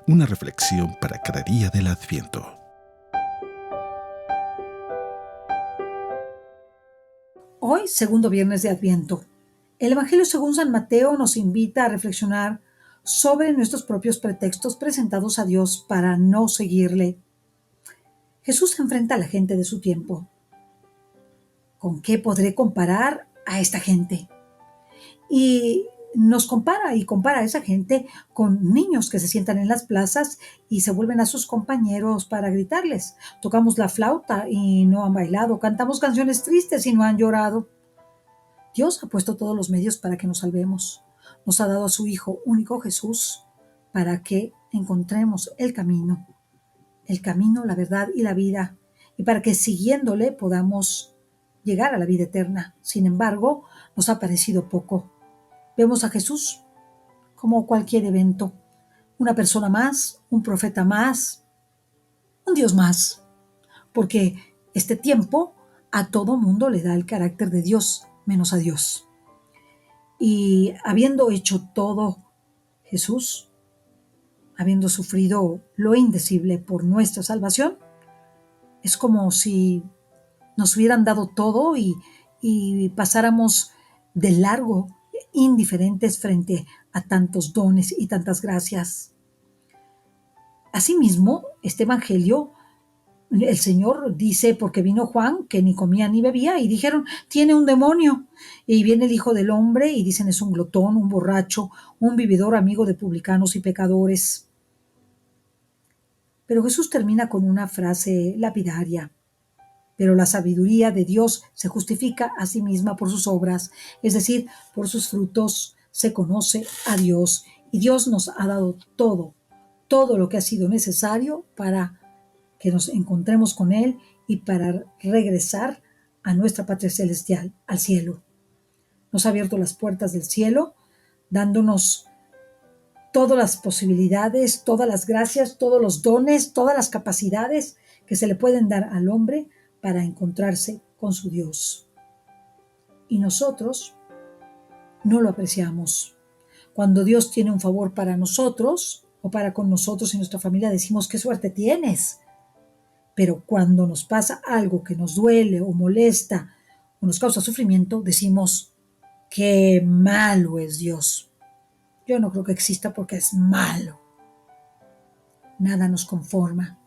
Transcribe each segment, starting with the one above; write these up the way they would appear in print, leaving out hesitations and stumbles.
Una reflexión para cada día del Adviento. Hoy, segundo viernes de Adviento. El Evangelio según San Mateo nos invita a reflexionar sobre nuestros propios pretextos presentados a Dios para no seguirle. Jesús enfrenta a la gente de su tiempo. ¿Con qué podré comparar a esta gente? Y nos compara a esa gente con niños que se sientan en las plazas y se vuelven a sus compañeros para gritarles. Tocamos la flauta y no han bailado, cantamos canciones tristes y no han llorado. Dios ha puesto todos los medios para que nos salvemos. Nos ha dado a su Hijo único Jesús para que encontremos el camino, la verdad y la vida, y para que siguiéndole podamos llegar a la vida eterna. Sin embargo, nos ha parecido poco. Vemos a Jesús como cualquier evento, una persona más, un profeta más, un Dios más, porque este tiempo a todo mundo le da el carácter de Dios, menos a Dios. Y habiendo hecho todo Jesús, habiendo sufrido lo indecible por nuestra salvación, es como si nos hubieran dado todo y pasáramos de largo, indiferentes frente a tantos dones y tantas gracias. Asimismo, este Evangelio, el Señor dice, porque vino Juan, que ni comía ni bebía, y dijeron, tiene un demonio. Y viene el Hijo del Hombre, y dicen, es un glotón, un borracho, un vividor, amigo de publicanos y pecadores. Pero Jesús termina con una frase lapidaria. Pero la sabiduría de Dios se justifica a sí misma por sus obras, es decir, por sus frutos se conoce a Dios. Y Dios nos ha dado todo lo que ha sido necesario para que nos encontremos con Él y para regresar a nuestra patria celestial, al cielo. Nos ha abierto las puertas del cielo, dándonos todas las posibilidades, todas las gracias, todos los dones, todas las capacidades que se le pueden dar al hombre para encontrarse con su Dios. Y nosotros no lo apreciamos. Cuando Dios tiene un favor para nosotros o para con nosotros y nuestra familia, decimos, qué suerte tienes. Pero cuando nos pasa algo que nos duele o molesta o nos causa sufrimiento, decimos, qué malo es Dios. Yo no creo que exista porque es malo. Nada nos conforma.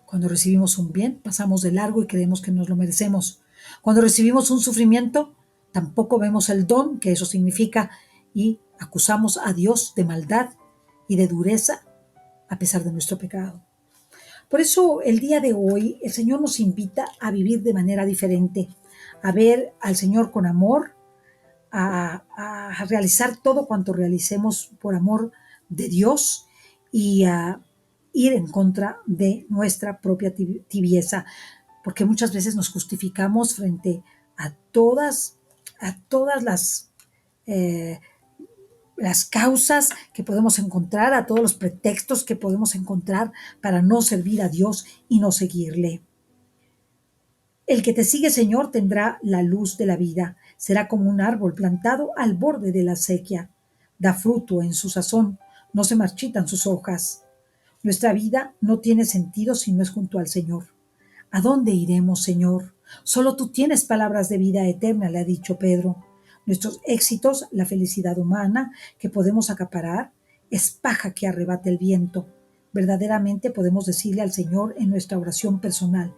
Cuando recibimos un bien, pasamos de largo y creemos que nos lo merecemos. Cuando recibimos un sufrimiento, tampoco vemos el don que eso significa y acusamos a Dios de maldad y de dureza a pesar de nuestro pecado. Por eso el día de hoy el Señor nos invita a vivir de manera diferente, a ver al Señor con amor, a realizar todo cuanto realicemos por amor de Dios y a ir en contra de nuestra propia tibieza, porque muchas veces nos justificamos frente a todas las causas que podemos encontrar, a todos los pretextos que podemos encontrar para no servir a Dios y no seguirle. El que te sigue, Señor, tendrá la luz de la vida. Será como un árbol plantado al borde de la acequia. Da fruto en su sazón, no se marchitan sus hojas. Nuestra vida no tiene sentido si no es junto al Señor. ¿A dónde iremos, Señor? Solo tú tienes palabras de vida eterna, le ha dicho Pedro. Nuestros éxitos, la felicidad humana que podemos acaparar, es paja que arrebata el viento. Verdaderamente podemos decirle al Señor en nuestra oración personal,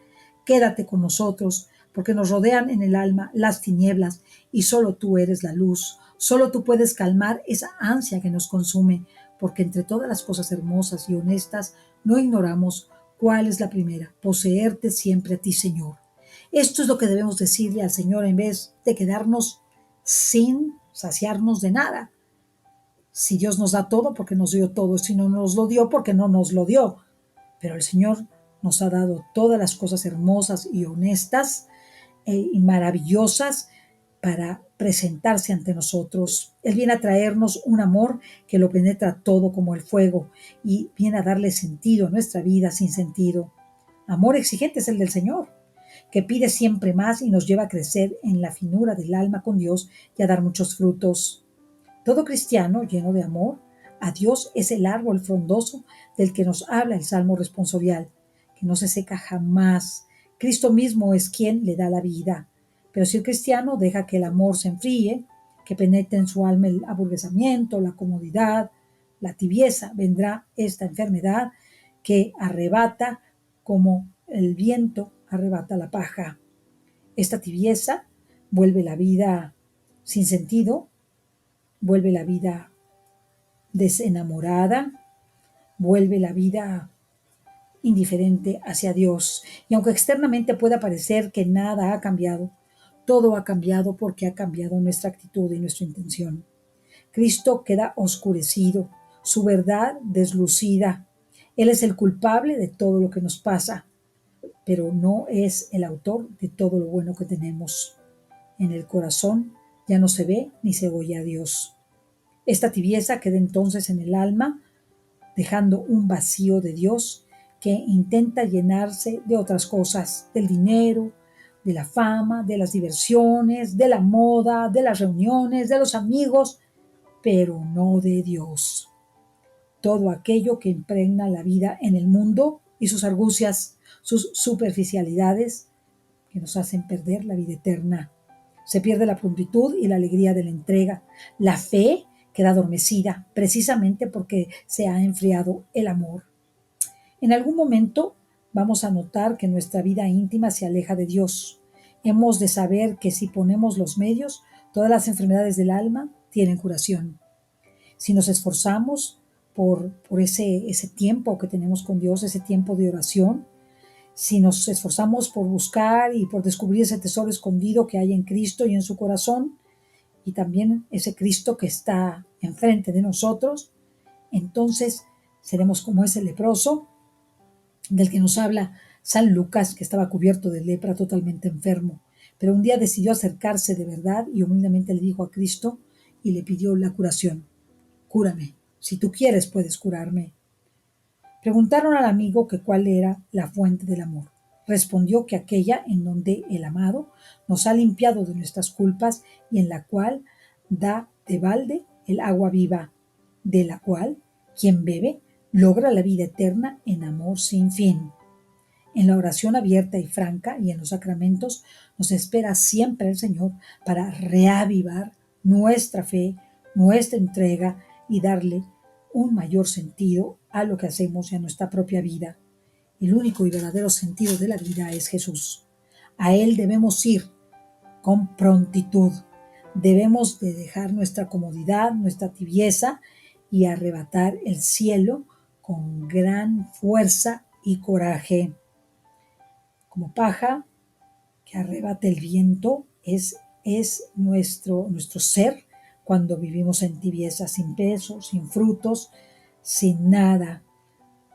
quédate con nosotros, porque nos rodean en el alma las tinieblas y solo tú eres la luz. Solo tú puedes calmar esa ansia que nos consume, porque entre todas las cosas hermosas y honestas no ignoramos cuál es la primera, poseerte siempre a ti, Señor. Esto es lo que debemos decirle al Señor en vez de quedarnos sin saciarnos de nada. Si Dios nos da todo, porque nos dio todo, si no nos lo dio, porque no nos lo dio. Pero el Señor nos ha dado todas las cosas hermosas y honestas y maravillosas para presentarse ante nosotros. Él viene a traernos un amor que lo penetra todo como el fuego y viene a darle sentido a nuestra vida sin sentido. Amor exigente es el del Señor, que pide siempre más y nos lleva a crecer en la finura del alma con Dios y a dar muchos frutos. Todo cristiano lleno de amor a Dios es el árbol frondoso del que nos habla el Salmo responsorial, que no se seca jamás. Cristo mismo es quien le da la vida. Pero si el cristiano deja que el amor se enfríe, que penetre en su alma el aburguesamiento, la comodidad, la tibieza, vendrá esta enfermedad que arrebata como el viento arrebata la paja. Esta tibieza vuelve la vida sin sentido, vuelve la vida desenamorada, vuelve la vida indiferente hacia Dios. Y aunque externamente pueda parecer que nada ha cambiado, todo ha cambiado porque ha cambiado nuestra actitud y nuestra intención. Cristo queda oscurecido, su verdad deslucida. Él es el culpable de todo lo que nos pasa, pero no es el autor de todo lo bueno que tenemos. En el corazón ya no se ve ni se oye a Dios. Esta tibieza queda entonces en el alma, dejando un vacío de Dios que intenta llenarse de otras cosas, del dinero, de la fama, de las diversiones, de la moda, de las reuniones, de los amigos, pero no de Dios. Todo aquello que impregna la vida en el mundo y sus argucias, sus superficialidades, que nos hacen perder la vida eterna. Se pierde la prontitud y la alegría de la entrega. La fe queda adormecida precisamente porque se ha enfriado el amor. En algún momento vamos a notar que nuestra vida íntima se aleja de Dios. Hemos de saber que si ponemos los medios, todas las enfermedades del alma tienen curación. Si nos esforzamos por ese tiempo que tenemos con Dios, ese tiempo de oración, si nos esforzamos por buscar y por descubrir ese tesoro escondido que hay en Cristo y en su corazón, y también ese Cristo que está enfrente de nosotros, entonces seremos como ese leproso del que nos habla San Lucas, que estaba cubierto de lepra, totalmente enfermo. Pero un día decidió acercarse de verdad y humildemente le dijo a Cristo y le pidió la curación. Cúrame, si tú quieres puedes curarme. Preguntaron al amigo que cuál era la fuente del amor. Respondió que aquella en donde el amado nos ha limpiado de nuestras culpas y en la cual da de balde el agua viva, de la cual quien bebe logra la vida eterna en amor sin fin. En la oración abierta y franca y en los sacramentos nos espera siempre el Señor para reavivar nuestra fe, nuestra entrega y darle un mayor sentido a lo que hacemos y a nuestra propia vida. El único y verdadero sentido de la vida es Jesús. A Él debemos ir con prontitud. Debemos de dejar nuestra comodidad, nuestra tibieza y arrebatar el cielo con gran fuerza y coraje. Como paja que arrebata el viento es nuestro ser cuando vivimos en tibieza, sin peso, sin frutos, sin nada,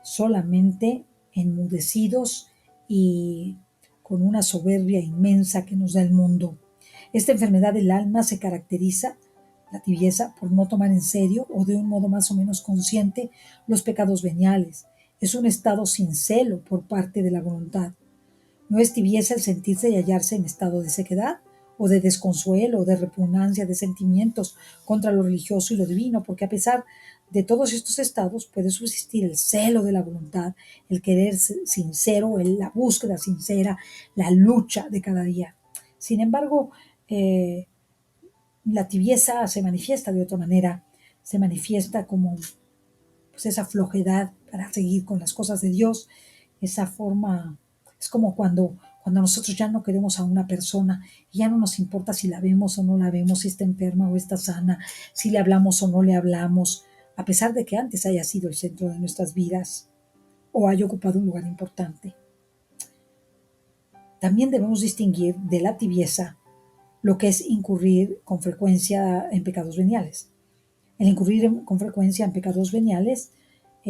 solamente enmudecidos y con una soberbia inmensa que nos da el mundo. Esta enfermedad del alma se caracteriza, la tibieza, por no tomar en serio o de un modo más o menos consciente los pecados veniales. Es un estado sin celo por parte de la voluntad. No es tibieza el sentirse y hallarse en estado de sequedad o de desconsuelo o de repugnancia de sentimientos contra lo religioso y lo divino, porque a pesar de todos estos estados puede subsistir el celo de la voluntad, el querer sincero, la búsqueda sincera, la lucha de cada día. Sin embargo, la tibieza se manifiesta de otra manera, se manifiesta como pues, esa flojedad para seguir con las cosas de Dios, esa forma, es como cuando nosotros ya no queremos a una persona y ya no nos importa si la vemos o no la vemos, si está enferma o está sana, si le hablamos o no le hablamos, a pesar de que antes haya sido el centro de nuestras vidas o haya ocupado un lugar importante. También debemos distinguir de la tibieza lo que es incurrir con frecuencia en pecados veniales. El incurrir con frecuencia en pecados veniales,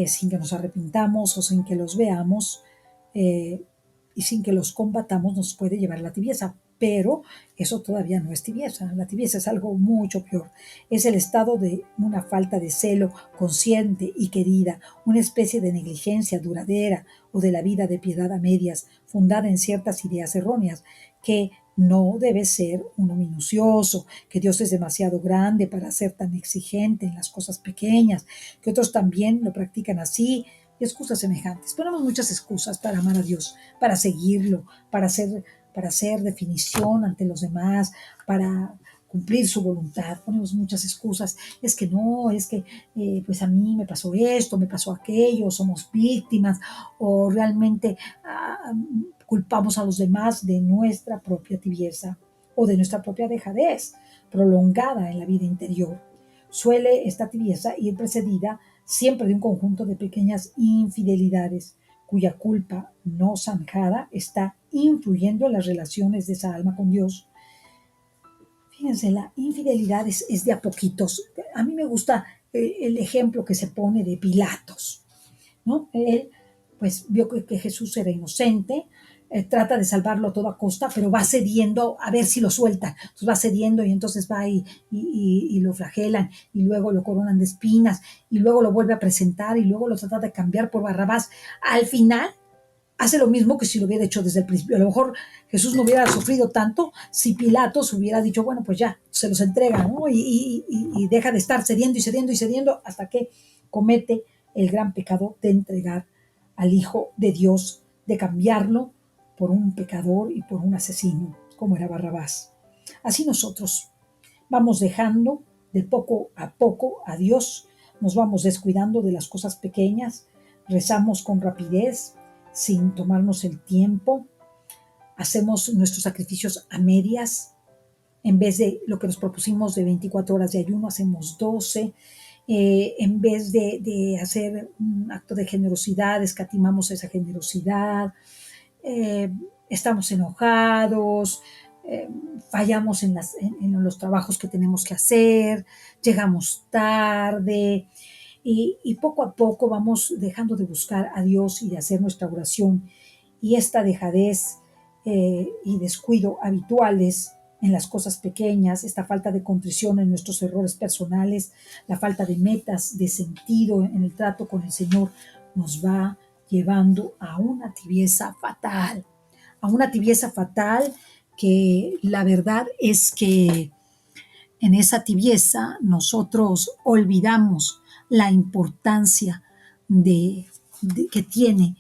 sin que nos arrepintamos o sin que los veamos y sin que los combatamos, nos puede llevar a la tibieza. Pero eso todavía no es tibieza. La tibieza es algo mucho peor. Es el estado de una falta de celo consciente y querida, una especie de negligencia duradera o de la vida de piedad a medias, fundada en ciertas ideas erróneas, que No debe ser uno minucioso, que Dios es demasiado grande para ser tan exigente en las cosas pequeñas, que otros también lo practican así, y excusas semejantes. Ponemos muchas excusas para amar a Dios, para seguirlo, para hacer definición ante los demás, para cumplir su voluntad. Ponemos muchas excusas. Es que no, es que pues a mí me pasó esto, me pasó aquello, somos víctimas, o realmente culpamos a los demás de nuestra propia tibieza o de nuestra propia dejadez prolongada en la vida interior. Suele esta tibieza ir precedida siempre de un conjunto de pequeñas infidelidades cuya culpa no zanjada está influyendo en las relaciones de esa alma con Dios. Fíjense, la infidelidad es de a poquitos. A mí me gusta el ejemplo que se pone de Pilatos, ¿no? Él, pues, vio que Jesús era inocente, trata de salvarlo a toda costa, pero va cediendo a ver si lo sueltan. Entonces va cediendo y entonces va y lo flagelan y luego lo coronan de espinas y luego lo vuelve a presentar y luego lo trata de cambiar por Barrabás. Al final hace lo mismo que si lo hubiera hecho desde el principio. A lo mejor Jesús no hubiera sufrido tanto si Pilatos hubiera dicho, bueno, pues ya, se los entrega, ¿no? Y deja de estar cediendo y cediendo y cediendo hasta que comete el gran pecado de entregar al Hijo de Dios, de cambiarlo por un pecador y por un asesino, como era Barrabás. Así nosotros vamos dejando de poco a poco a Dios, nos vamos descuidando de las cosas pequeñas, rezamos con rapidez, sin tomarnos el tiempo, hacemos nuestros sacrificios a medias, en vez de lo que nos propusimos de 24 horas de ayuno, hacemos 12, en vez de hacer un acto de generosidad, escatimamos esa generosidad, eh, estamos enojados, eh, fallamos en los trabajos que tenemos que hacer, llegamos tarde y poco a poco vamos dejando de buscar a Dios y de hacer nuestra oración. Y esta dejadez y descuido habituales en las cosas pequeñas, esta falta de contrición en nuestros errores personales, la falta de metas, de sentido en el trato con el Señor, nos va llevando a una tibieza fatal que la verdad es que en esa tibieza nosotros olvidamos la importancia que tiene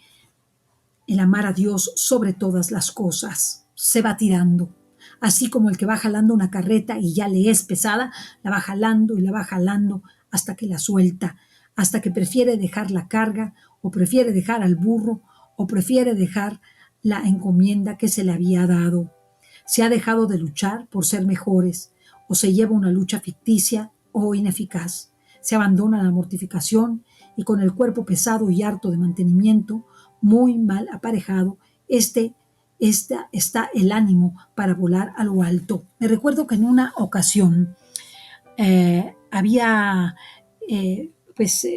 el amar a Dios sobre todas las cosas. Se va tirando. Así como el que va jalando una carreta y ya le es pesada, la va jalando y la va jalando hasta que la suelta, hasta que prefiere dejar la carga o prefiere dejar al burro o prefiere dejar la encomienda que se le había dado. Se ha dejado de luchar por ser mejores o se lleva una lucha ficticia o ineficaz. Se abandona la mortificación y con el cuerpo pesado y harto de mantenimiento, muy mal aparejado, está el ánimo para volar a lo alto. Me recuerdo que en una ocasión había pues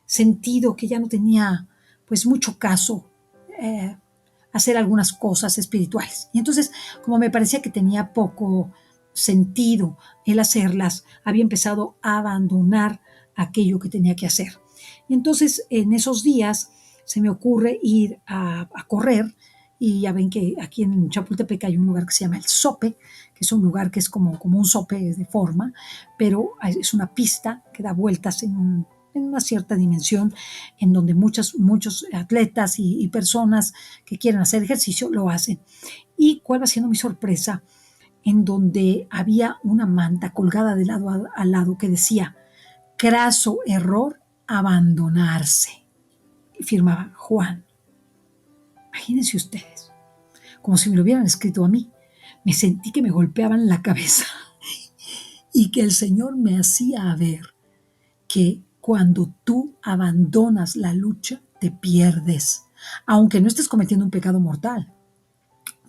sentido que ya no tenía pues mucho caso hacer algunas cosas espirituales. Y entonces, como me parecía que tenía poco sentido el hacerlas, había empezado a abandonar aquello que tenía que hacer. Y entonces, en esos días, se me ocurre ir a correr y ya ven que aquí en Chapultepec hay un lugar que se llama El Sope, que es un lugar que es como un sope de forma, pero es una pista que da vueltas en una cierta dimensión, en donde muchos atletas y personas que quieren hacer ejercicio lo hacen. ¿Y cuál va siendo mi sorpresa? En donde había una manta colgada de lado a lado que decía, craso error, abandonarse. Y firmaba Juan. Imagínense ustedes, como si me lo hubieran escrito a mí. Me sentí que me golpeaban la cabeza y que el Señor me hacía ver que cuando tú abandonas la lucha, te pierdes, aunque no estés cometiendo un pecado mortal,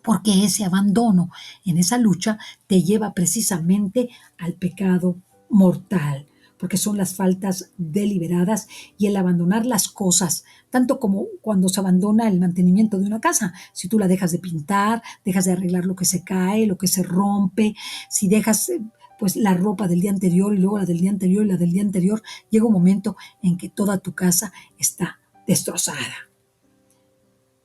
porque ese abandono en esa lucha te lleva precisamente al pecado mortal, porque son las faltas deliberadas y el abandonar las cosas, tanto como cuando se abandona el mantenimiento de una casa. Si tú la dejas de pintar, dejas de arreglar lo que se cae, lo que se rompe, si dejas pues la ropa del día anterior y luego la del día anterior y la del día anterior, llega un momento en que toda tu casa está destrozada.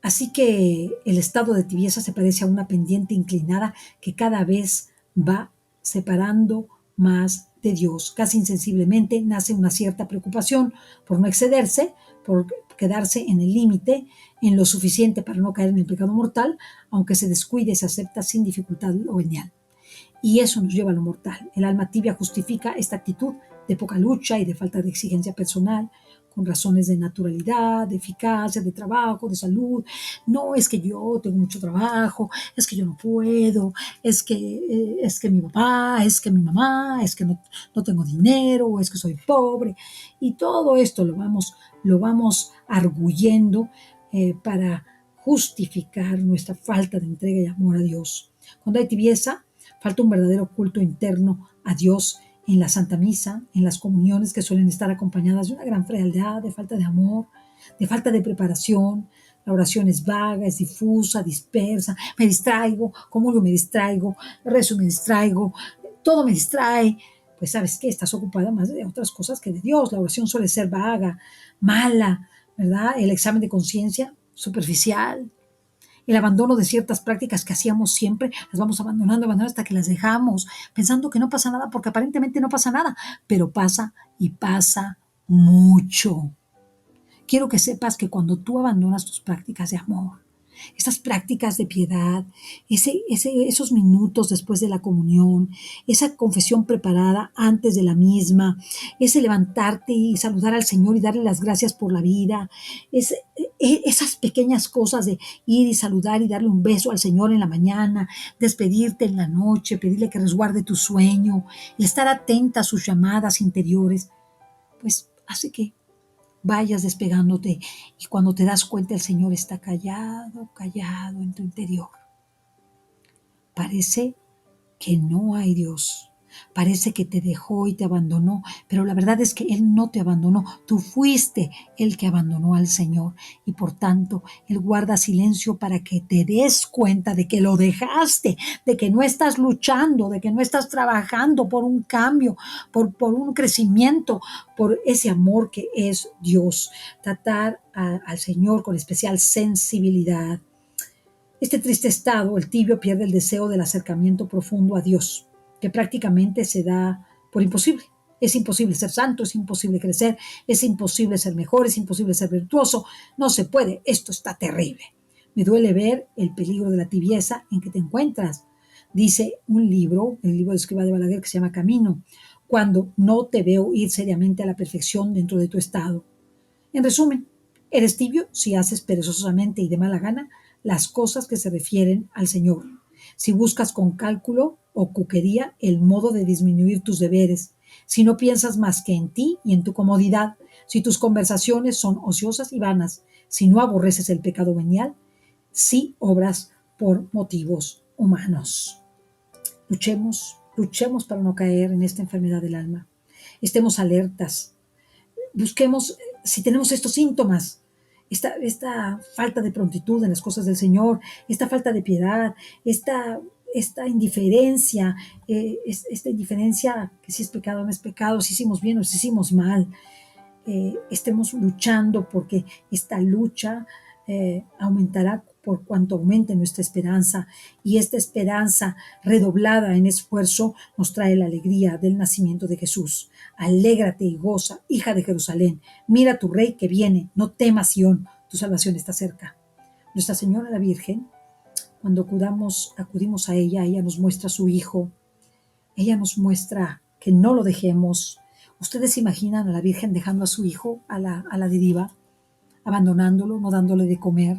Así que el estado de tibieza se parece a una pendiente inclinada que cada vez va separando más de Dios. Casi insensiblemente nace una cierta preocupación por no excederse, por quedarse en el límite, en lo suficiente para no caer en el pecado mortal, aunque se descuide y se acepta sin dificultad lo venial. Y eso nos lleva a lo mortal. El alma tibia justifica esta actitud de poca lucha y de falta de exigencia personal, con razones de naturalidad, de eficacia, de trabajo, de salud. No es que yo tengo mucho trabajo, es que yo no puedo, es que mi papá, es que mi mamá, es que no tengo dinero, es que soy pobre. Y todo esto lo vamos arguyendo para justificar nuestra falta de entrega y amor a Dios. Cuando hay tibieza, falta un verdadero culto interno a Dios en la Santa Misa, en las comuniones que suelen estar acompañadas de una gran frialdad, de falta de amor, de falta de preparación. La oración es vaga, es difusa, dispersa. Me distraigo, comulgo, me distraigo, rezo, me distraigo, todo me distrae. Pues sabes qué, estás ocupada más de otras cosas que de Dios. La oración suele ser vaga, mala, ¿verdad? El examen de conciencia, superficial. El abandono de ciertas prácticas que hacíamos siempre, las vamos abandonando hasta que las dejamos, pensando que no pasa nada, porque aparentemente no pasa nada, pero pasa y pasa mucho. Quiero que sepas que cuando tú abandonas tus prácticas de amor, estas prácticas de piedad, esos minutos después de la comunión, esa confesión preparada antes de la misma, ese levantarte y saludar al Señor y darle las gracias por la vida, esas pequeñas cosas de ir y saludar y darle un beso al Señor en la mañana, despedirte en la noche, pedirle que resguarde tu sueño, el estar atenta a sus llamadas interiores, pues hace que vayas despegándote y cuando te das cuenta el Señor está callado, callado en tu interior. Parece que no hay Dios. Parece que te dejó y te abandonó, pero la verdad es que Él no te abandonó. Tú fuiste el que abandonó al Señor y por tanto Él guarda silencio para que te des cuenta de que lo dejaste, de que no estás luchando, de que no estás trabajando por un cambio, por un crecimiento, por ese amor que es Dios. Tratar al Señor con especial sensibilidad. Este triste estado, el tibio pierde el deseo del acercamiento profundo a Dios, que prácticamente se da por imposible. Es imposible ser santo, es imposible crecer, es imposible ser mejor, es imposible ser virtuoso. No se puede, esto está terrible. Me duele ver el peligro de la tibieza en que te encuentras. Dice un libro, el libro de Escrivá de Balaguer, que se llama Camino, cuando no te veo ir seriamente a la perfección dentro de tu estado. En resumen, eres tibio si haces perezosamente y de mala gana las cosas que se refieren al Señor. Si buscas con cálculo o cuquería el modo de disminuir tus deberes, si no piensas más que en ti y en tu comodidad, si tus conversaciones son ociosas y vanas, si no aborreces el pecado venial, si obras por motivos humanos. Luchemos para no caer en esta enfermedad del alma. Estemos alertas, busquemos si tenemos estos síntomas, esta falta de prontitud en las cosas del Señor, esta falta de piedad, esta indiferencia, esta indiferencia que si es pecado o no es pecado, si hicimos bien o si hicimos mal, estemos luchando porque esta lucha aumentará por cuanto aumente nuestra esperanza y esta esperanza redoblada en esfuerzo nos trae la alegría del nacimiento de Jesús. Alégrate y goza, hija de Jerusalén, mira tu rey que viene, no temas Sión, tu salvación está cerca. Nuestra Señora la Virgen, cuando acudimos a ella nos muestra a su Hijo, ella nos muestra que no lo dejemos. ¿Ustedes se imaginan a la Virgen dejando a su Hijo a la deriva, abandonándolo, no dándole de comer,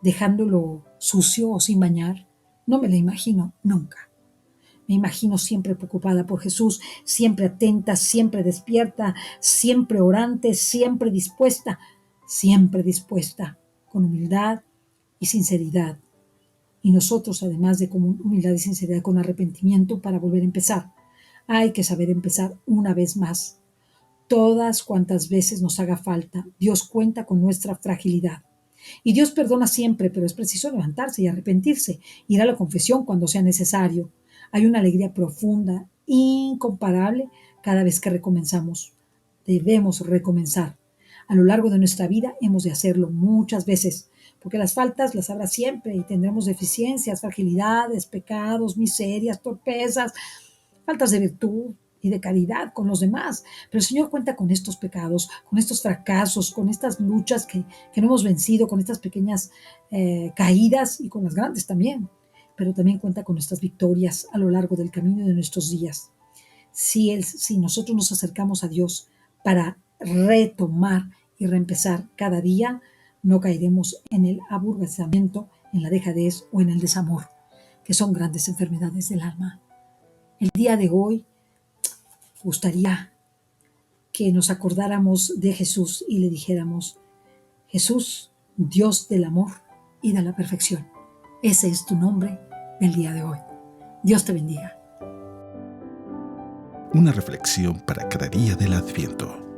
dejándolo sucio o sin bañar? No me la imagino nunca. Me imagino siempre preocupada por Jesús, siempre atenta, siempre despierta, siempre orante, siempre dispuesta, con humildad y sinceridad. Y nosotros, además de con humildad y sinceridad, con arrepentimiento para volver a empezar. Hay que saber empezar una vez más. Todas cuantas veces nos haga falta, Dios cuenta con nuestra fragilidad. Y Dios perdona siempre, pero es preciso levantarse y arrepentirse, ir a la confesión cuando sea necesario. Hay una alegría profunda, incomparable, cada vez que recomenzamos. Debemos recomenzar. A lo largo de nuestra vida hemos de hacerlo muchas veces, porque las faltas las habrá siempre y tendremos deficiencias, fragilidades, pecados, miserias, torpezas, faltas de virtud y de caridad con los demás. Pero el Señor cuenta con estos pecados, con estos fracasos, con estas luchas que no hemos vencido, con estas pequeñas caídas y con las grandes también. Pero también cuenta con nuestras victorias a lo largo del camino de nuestros días. Si nosotros nos acercamos a Dios para retomar y reempezar cada día, no caeremos en el aburguesamiento, en la dejadez o en el desamor, que son grandes enfermedades del alma. El día de hoy gustaría que nos acordáramos de Jesús y le dijéramos: Jesús, Dios del amor y de la perfección. Ese es tu nombre del día de hoy. Dios te bendiga. Una reflexión para cada día del Adviento.